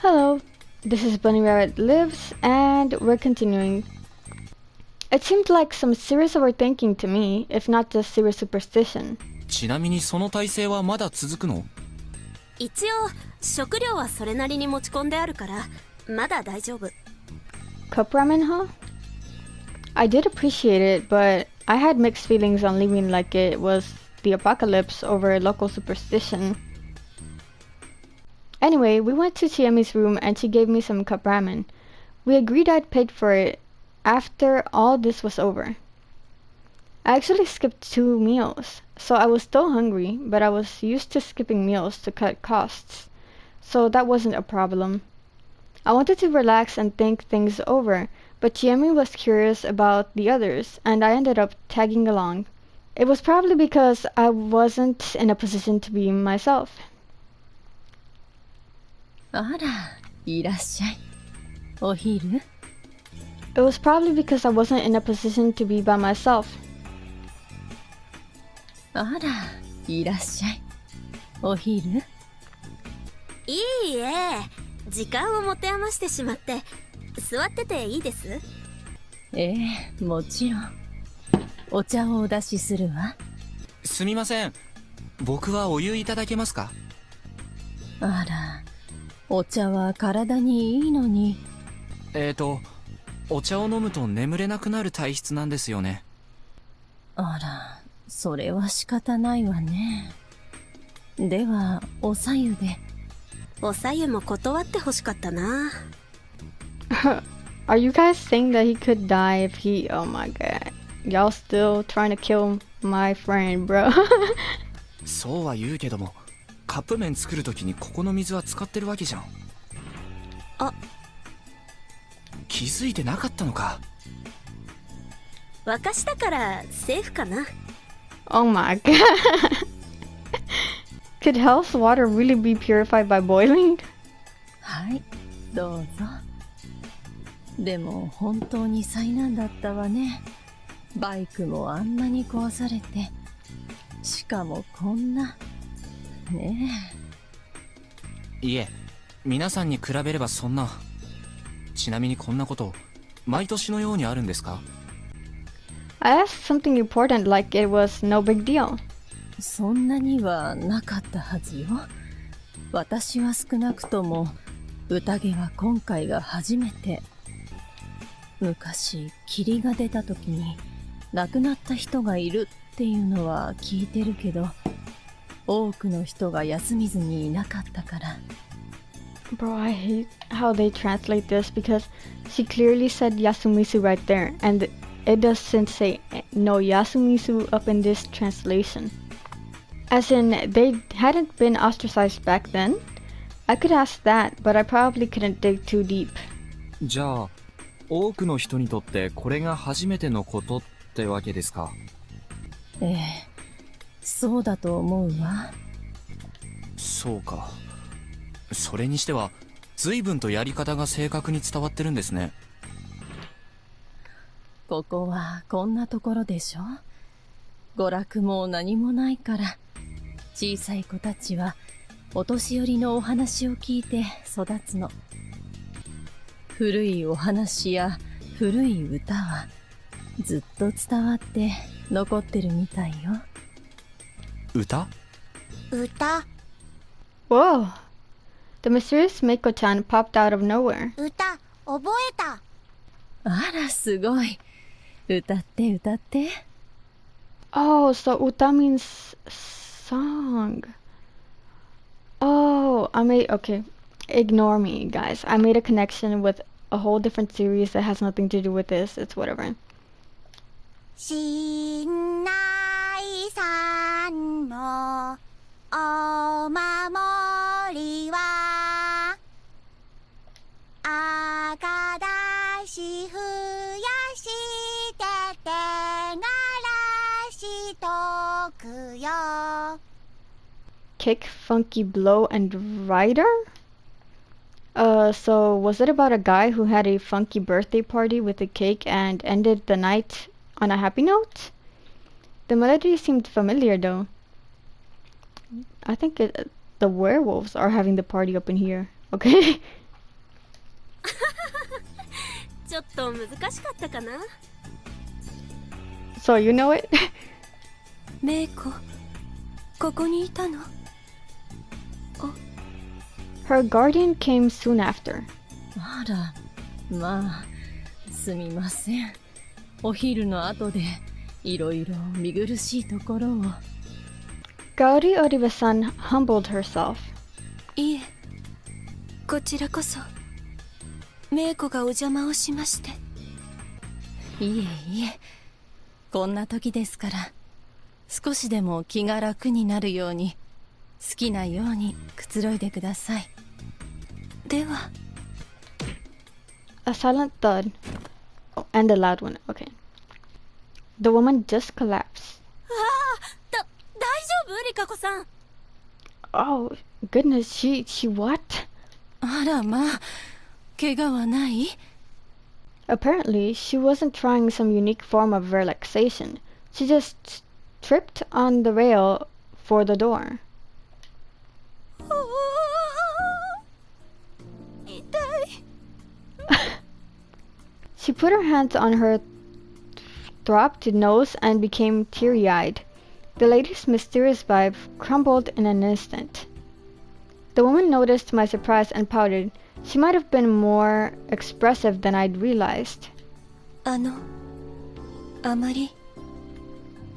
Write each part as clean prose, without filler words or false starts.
Hello, this is Bunny Rabbit Lives, and we're continuing. It seemed like some serious overthinking to me, if not just serious superstition. ちなみにその体勢はまだ続くの？一応食料はそれなりに持ち込んであるからまだ大丈夫。 Cup ramen, huh? I did appreciate it, but I had mixed feelings on leaving like it was the apocalypse over local superstition. Anyway, we went to Chiemi's room and she gave me some cup ramen. We agreed I'd pay for it after all this was over. I actually skipped 2 meals, so I was still hungry, but I was used to skipping meals to cut costs, so that wasn't a problem. I wanted to relax and think things over, but Chiemi was curious about the others, and I ended up tagging along. It was probably because I wasn't in a position to be myself. あら、いらっしゃい。お昼？ It was probably because I wasn't in a position to be by myself. あら、いらっしゃい。お昼？いいえ、時間を持て余してしまって座ってていいです？ええ、もちろん。お茶をお出しするわ。すみません。僕はお湯いただけますか？あら、お茶は体にいいのに。お茶を飲むと眠れなくなる体質なんですよね。あら、それは仕方ないわね。では、おさゆで。おさゆも断ってほしかったな。Are you guys saying that he could die if he... Oh my god. Y'all still trying to kill my friend, bro. そうは言うけども、カップ麺作るときにここの水は使ってるわけじゃん。あ、気づいてなかったのか。沸かしたからセーフかな。Oh my god. Could Hell's water really be purified by boiling? はい、どうぞ。でも本当に災難だったわね。バイクもあんなに壊されて、しかもこんな。ねえ。いえ、皆さんに比べればそんな。ちなみにこんなこと毎年のようにあるんですか？ I asked something important like it was no big deal. そんなにはなかったはずよ。私は少なくとも宴は今回が初めて。昔霧が出た時に亡くなった人がいるっていうのは聞いてるけど、多くの人が休みずにいなかったから。 Bro, I hate how they translate this because she clearly said Yasumisu right there, and it doesn't say no Yasumisu up in this translation. As in, they hadn't been ostracized back then? I could ask that, but I probably couldn't dig too deep. じゃあ、多くの人にとってこれが初めてのことってわけですか？ええ、そうだと思うわ。そうか。それにしては随分とやり方が正確に伝わってるんですね。ここはこんなところでしょ。娯楽も何もないから、小さい子たちはお年寄りのお話を聞いて育つの。古いお話や古い歌はずっと伝わって残ってるみたいよ。歌？歌。 Whoa! The mysterious Meiko-chan popped out of nowhere. 歌、覚えた。あら、すごい。歌って歌って。Oh, so uta means song. Oh, okay. Ignore me, guys. I made a connection with a whole different series that has nothing to do with this. It's whatever. 新内さんのお守りは赤だし増やして手がらしとくよ。 Kick, funky blow, and rider? So was it about a guy who had a funky birthday party with a cake and ended the night on a happy note? The melody seemed familiar though. I think the werewolves are having the party up in here. Okay. ちょっと難しかったかな。 So you know it? メイコ、ここにいたの？ Her guardian came soon after. あら、まあ、すみません。お昼の後で、いろいろ見苦しいところを。Gauri Oribe-san humbled herself. いえ、こちらこそ、メイコがお邪魔をしまして。いえいえ、こんな時ですから、少しでも気が楽になるように、好きなようにくつろいでください。では。A silent thud. Oh, and a loud one. Okay. The woman just collapsed. 大丈夫リカ子さん。 Oh, goodness, she what? あらまあ、怪我はない？ Apparently, she wasn't trying some unique form of relaxation. She just tripped on the rail for the door. 痛い。 She put her hands on her throbbed nose and became teary-eyed. The lady's mysterious vibe crumbled in an instant. The woman noticed my surprise and pouted. She might have been more expressive than I'd realized. あまり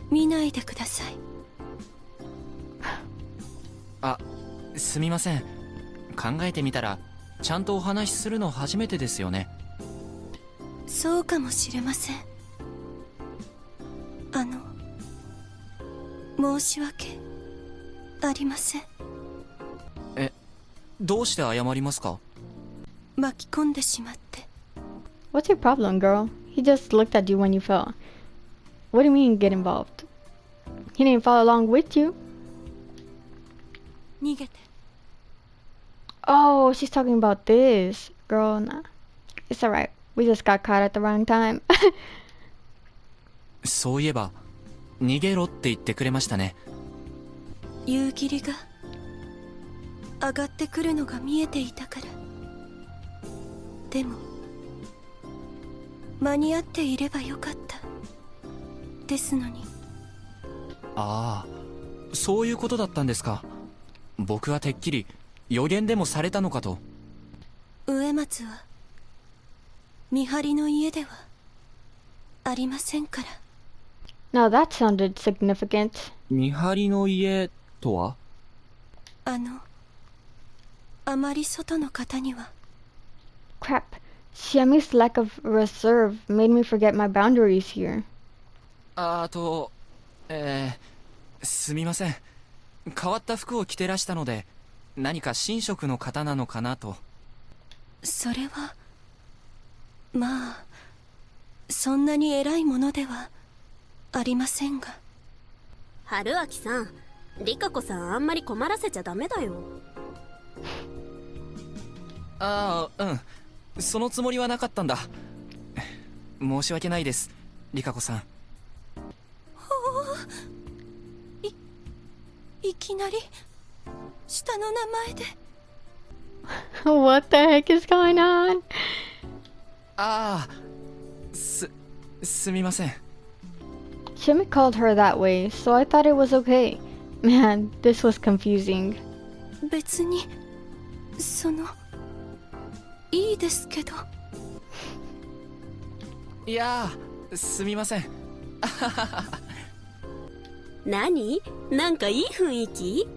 見ないでください。あ、すみません。考えてみたらちゃんとお話しするの初めてですよね。そうかもしれません。申し訳ありません。どうして謝りますか？巻き込んでしまって。What's your problem, girl? He just looked at you when you fell. What do you mean, get involved? He didn't follow along with you. 逃げて。 Oh, she's talking about this. Girl, nah. It's alright. We just got caught at the wrong time. そういえば逃げろって言ってくれましたね。夕霧が上がってくるのが見えていたから。でも間に合っていればよかったですのに。ああ、そういうことだったんですか。僕はてっきり予言でもされたのかと。植松は見張りの家ではありませんから。 Now that sounded significant. 見張りの家とは？あまり外の方には。 Crap. Chiemi's lack of reserve made me forget my boundaries here. すみません。変わった服を着てらしたので、何か神職の方なのかなと。それはまあそんなに偉いものではありませんが。春明さん、リカ子さんあんまり困らせちゃダメだよ。ああ、うん。そのつもりはなかったんだ。申し訳ないです、リカ子さん。いきなり下の名前で。What the heck is going on? ああ、すみません。Chiemi called her that way, so I thought it was okay. Man, this was confusing. 別にいいですけど。いやー、すみません。何？なんかいい雰囲気？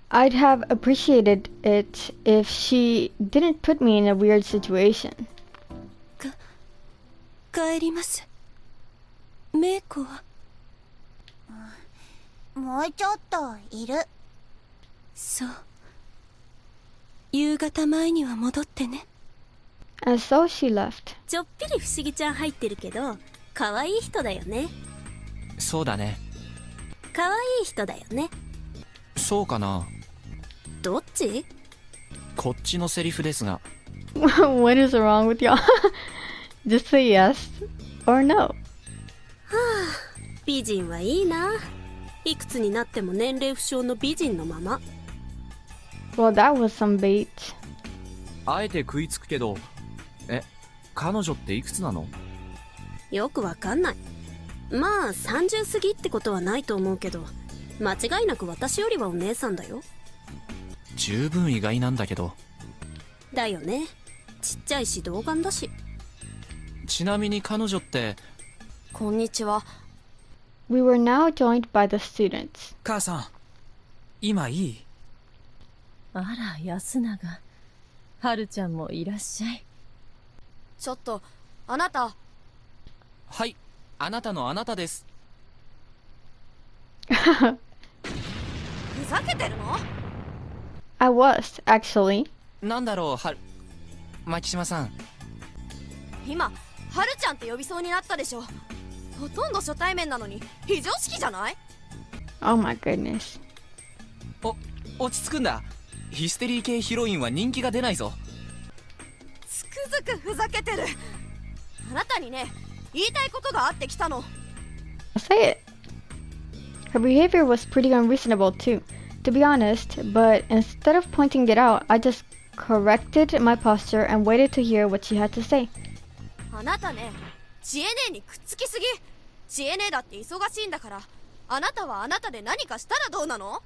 I'd have appreciated it if she didn't put me in a weird situation. 帰ります。メイコは？もうちょっといる。そう。夕方前には戻ってね。And so she left. ちょっぴり不思議ちゃん入ってるけど、可愛い人だよね。そうだね。可愛い人だよね。そうかな。どっち？こっちのセリフですが。What is wrong with y'all? Just say yes or no. 美人はいいな。いくつになっても年齢不詳の美人のまま。Well, that was some bait. あえて食いつくけど、彼女っていくつなの？よくわかんない。まあ30過ぎってことはないと思うけど、間違いなく私よりはお姉さんだよ。十分意外なんだけど。だよね。ちっちゃいし童顔だし。ちなみに彼女って。こんにちは。We were now joined by the students. 母さん、今いい？あら、安永。はるちゃんもいらっしゃい。ちょっと、あなた。はい、あなたのあなたです。ふざけてるの？ I was, actually. なんだろう、牧島さん。今、はるちゃんって呼びそうになったでしょ。ほとんど初対面なのに非常識じゃない？ Oh my goodness. 落ち着くんだ。ヒステリー系ヒロインは人気が出ないぞ。つくづくふざけてる。あなたにね、言いたいことがあってきたの。I'll say it. Her behavior was pretty unreasonable too, to be honest, but instead of pointing it out, I just corrected my posture and waited to hear what she had to say. あなたね、知恵姉にくっつきすぎ。知恵姉だって忙しいんだから、あなたはあなたで何かしたらどうなの？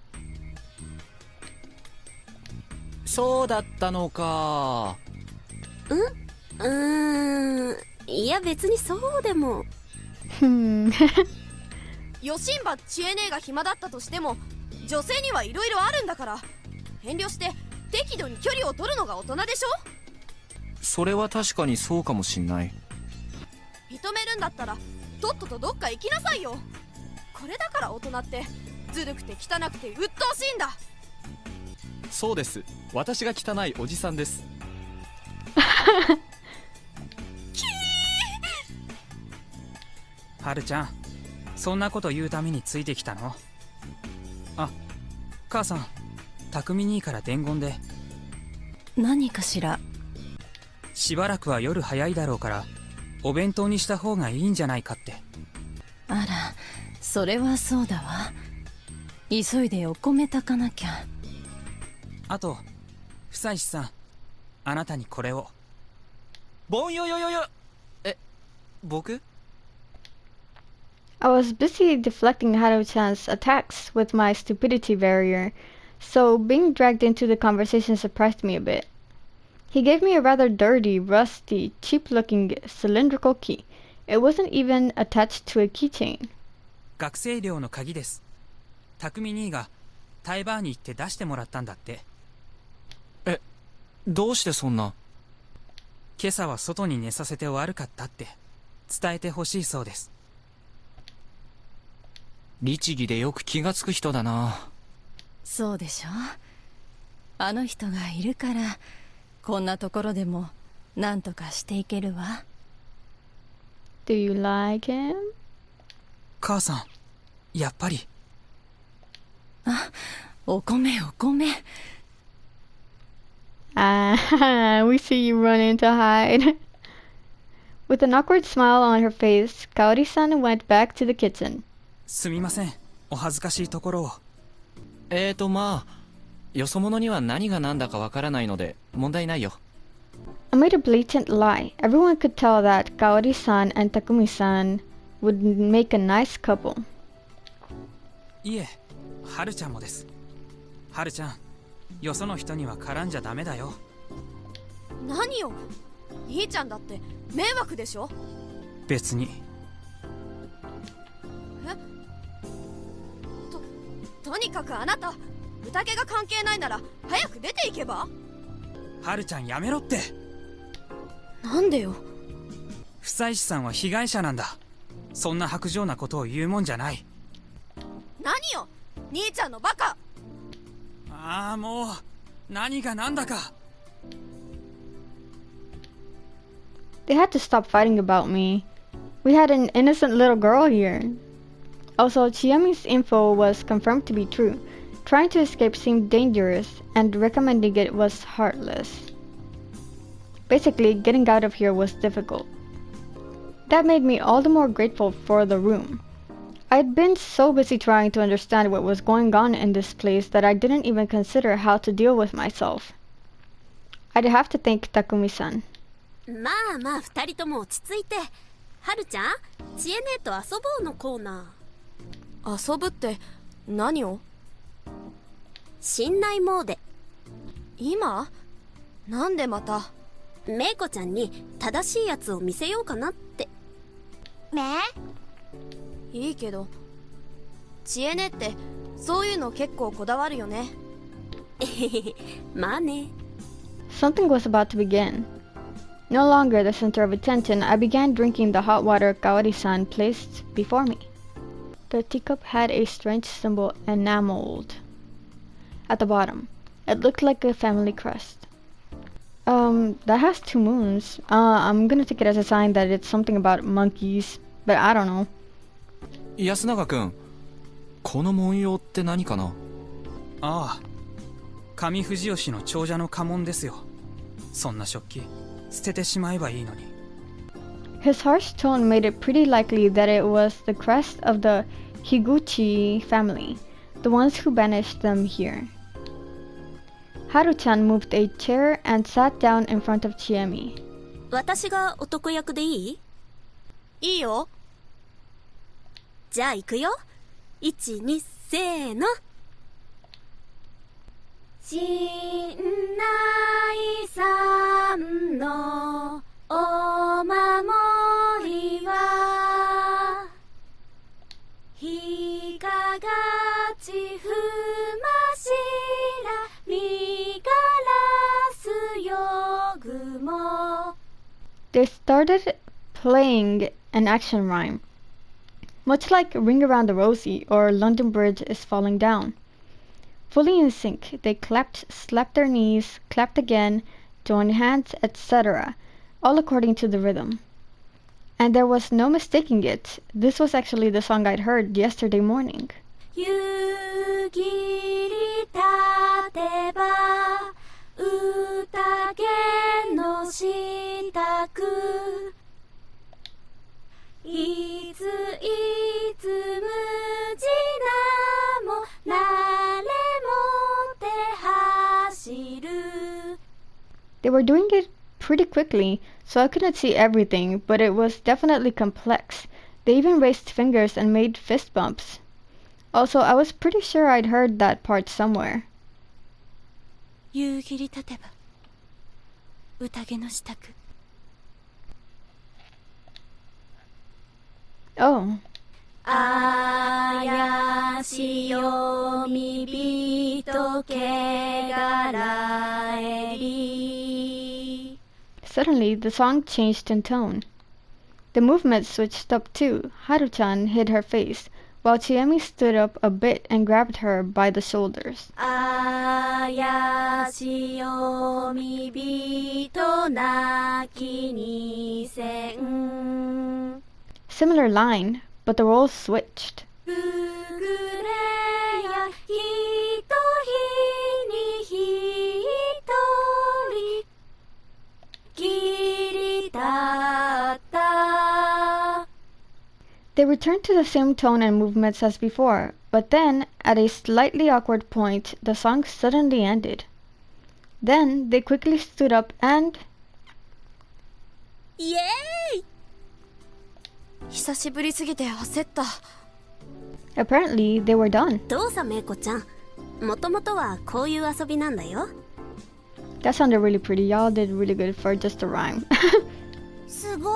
そうだったのか。いや別にそうでも。Hmm. よしんば知恵姉が暇だったとしても、女性にはいろいろあるんだから、遠慮して適度に距離を取るのが大人でしょ？それは確かにそうかもしんない。認めるんだったらとっととどっか行きなさいよ。これだから大人ってずるくて汚くて鬱陶しいんだ。そうです、私が汚いおじさんです。はるちゃん、そんなこと言うためについてきたの？あ、母さん、匠兄から伝言で。何かしら？しばらくは夜早いだろうからお弁当にした方がいいんじゃないかって。あら、それはそうだわ。急いでお米炊かなきゃ。あと、久石さん、あなたにこれを。ボンよよよよ。僕？ I was busy deflecting Haru-chan's attacks with my stupidity barrier, so being dragged into the conversation surprised me a bit. He gave me a rather dirty, rusty, cheap-looking cylindrical key. It wasn't even attached to a keychain. 学生寮の鍵です。匠兄がタイバーに行って出してもらったんだって。どうしてそんな。今朝は外に寝させて悪かったって伝えてほしいそうです。律儀でよく気がつく人だな。そうでしょ。あの人がいるからこんなところでもなんとかしていけるわ。 Do you like him? 母さん、やっぱり。お米お米。Ah, we see you running to hide. With an awkward smile on her face, Kaori-san went back to the kitchen. すみません、お恥ずかしいところを。まあ、よそ者には何が何だかわからないので問題ないよ。I made a blatant lie. Everyone could tell that Kaori-san and Takumi-san would make a nice couple. いえ、はるちゃんもです。はるちゃん、よその人には絡んじゃダメだよ。何よ、兄ちゃんだって迷惑でしょ。別に。とにかくあなた、宴が関係ないなら早く出ていけば。はるちゃんやめろって。なんでよ。久石さんは被害者なんだ。そんな薄情なことを言うもんじゃない。何よ、兄ちゃんのバカ。ああ、もう何が何だか。 They had to stop fighting about me. We had an innocent little girl here. Also, Chiemi's info was confirmed to be true. Trying to escape seemed dangerous, and recommending it was heartless. Basically, getting out of here was difficult. That made me all the more grateful for the room. I'd been so busy trying to understand what was going on in this place that I didn't even consider how to deal with myself. I'd have to thank Takumi-san. まあまあ二人とも落ち着いて。はるちゃん、ちえねえと遊ぼうのコーナ遊ぶって何を？ー。信頼モーデ。今？なんでまた？めいこちゃんに正しいやつを見せようかなって。ねいいけど、知恵ねってそういうの結構こだわるよね。まあね。Something was about to begin. No longer the center of attention, I began drinking the hot water Kaori-san placed before me. The teacup had a strange symbol enameled at the bottom. It looked like a family crest. That has 2 moons. I'm gonna take it as a sign that it's something about monkeys, but I don't know. 安永くん、この文様って何かな？ああ、上藤吉の長者の家紋ですよ。そんな食器捨ててしまえばいいのに。 His harsh tone made it pretty likely that it was the crest of the Higuchi family, the ones who banished them here. Haru-chan moved a chair and sat down in front of Chiemi. 私が男役でいい？いいよ。じゃあ行くよ。1、2、せーの。信頼さんのお守りは日ががちふましらみがらすよぐも。 They started playing an action rhyme, much like Ring Around the Rosie or London Bridge is Falling Down. Fully in sync, they clapped, slapped their knees, clapped again, joined hands, etc., all according to the rhythm. And there was no mistaking it. This was actually the song I'd heard yesterday morning. 夕霧立てば宴の支度いついつむじなもなれもて走る。 They were doing it pretty quickly, so I couldn't see everything, but it was definitely complex. They even raised fingers and made fist bumps. Also, I was pretty sure I'd heard that part somewhere. 夕霧立てば宴の支度。 Oh, あやしよみびとけがらえり。 suddenly the song changed in tone. The movement switched up too. Haru-chan hid her face, while Chiemi stood up a bit and grabbed her by the shoulders. あやしよみびとなきにせん。 Similar line, but the roles switched. うぐれやひとひにひとりきりたった。 They returned to the same tone and movements as before, but then, at a slightly awkward point, the song suddenly ended. Then they quickly stood up and... イエーイ。久しぶりすぎて焦った。apparently they were done. どうさめいこちゃん、もともとはこういう遊びなんだよ。 That sounded really pretty. Y'all did really good for just a rhyme. すごい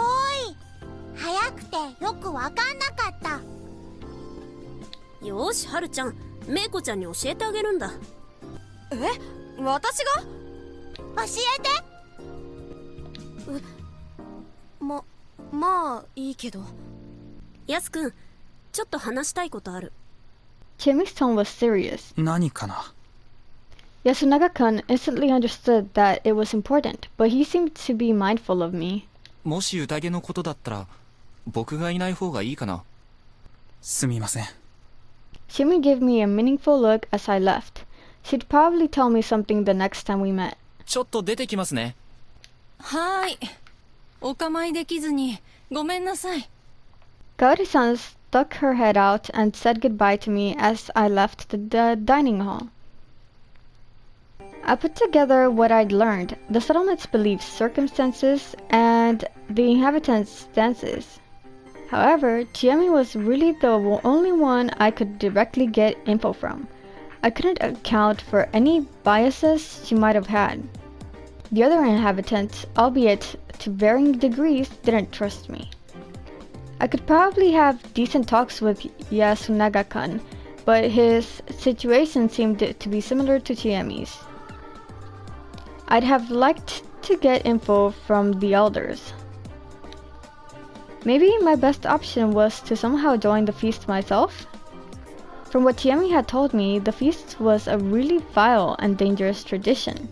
早くてよくわかんなかった。よーし、はるちゃん、めいこちゃんに教えてあげるんだ。え？私が？教えて。まあいいけど。やすくん、ちょっと話したいことある。 Chiemi's tone was serious. 何かな？ Yasunaga-kun instantly understood that it was important, but he seemed to be mindful of me. もし宴のことだったら僕がいない方がいいかな？すみません。 Chiemi gave me a meaningful look as I left. She'd probably tell me something the next time we met. ちょっと出てきますね。はーい。お構いできずにごめんなさい。 Kaori-san stuck her head out and said goodbye to me as I left the dining hall. I put together what I'd learned, the settlement's beliefs, circumstances, and the inhabitants' stances. However, Chiemi was really the only one I could directly get info from. I couldn't account for any biases she might have had. The other inhabitants, albeit to varying degrees, didn't trust me. I could probably have decent talks with Yasunaga-kun, but his situation seemed to be similar to Chiemi's. I'd have liked to get info from the elders. Maybe my best option was to somehow join the feast myself? From what Chiemi had told me, the feast was a really vile and dangerous tradition.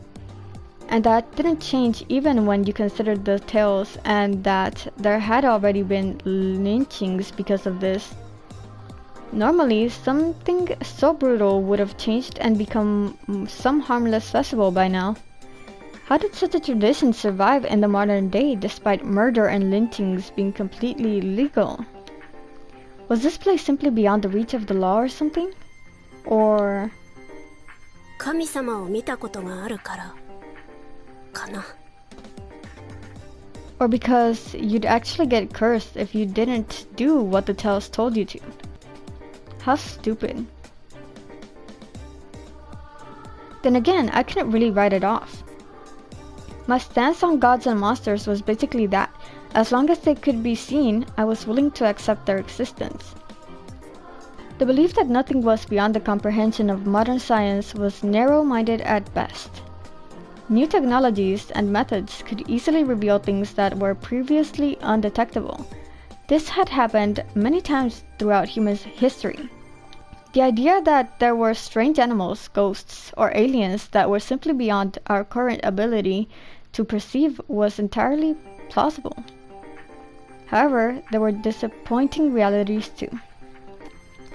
And that didn't change even when you considered the tales and that there had already been lynchings because of this. Normally, something so brutal would have changed and become some harmless festival by now. How did such a tradition survive in the modern day despite murder and lynchings being completely illegal? Was this place simply beyond the reach of the law or something? Or... 神様を見たことがあるからかな。 Or because you'd actually get cursed if you didn't do what the tales told you to. How stupid. Then again, I couldn't really write it off. My stance on gods and monsters was basically that, as long as they could be seen, I was willing to accept their existence. The belief that nothing was beyond the comprehension of modern science was narrow-minded at best. New technologies and methods could easily reveal things that were previously undetectable. This had happened many times throughout human history. The idea that there were strange animals, ghosts, or aliens that were simply beyond our current ability to perceive was entirely plausible. However, there were disappointing realities too.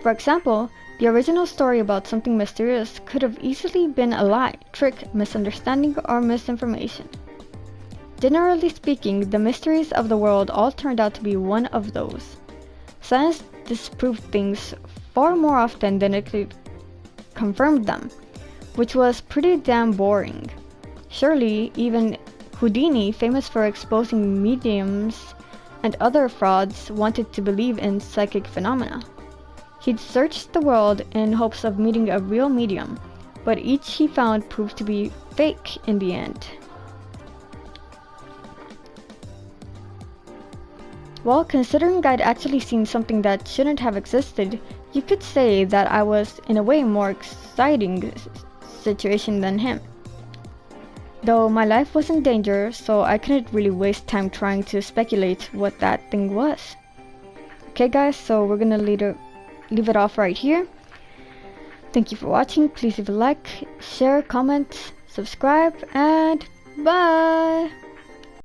For example, the original story about something mysterious could have easily been a lie, trick, misunderstanding, or misinformation. Generally speaking, the mysteries of the world all turned out to be one of those. Science disproved things far more often than it confirmed them, which was pretty damn boring. Surely, even Houdini, famous for exposing mediums and other frauds, wanted to believe in psychic phenomena. He'd searched the world in hopes of meeting a real medium, but each he found proved to be fake in the end. Well, considering I'd actually seen something that shouldn't have existed, you could say that I was in a way more exciting situation than him. Though my life was in danger, so I couldn't really waste time trying to speculate what that thing was. Okay guys, so we're gonna leave it off right here. Thank you for watching. Please leave a like, share, comment, subscribe, and bye!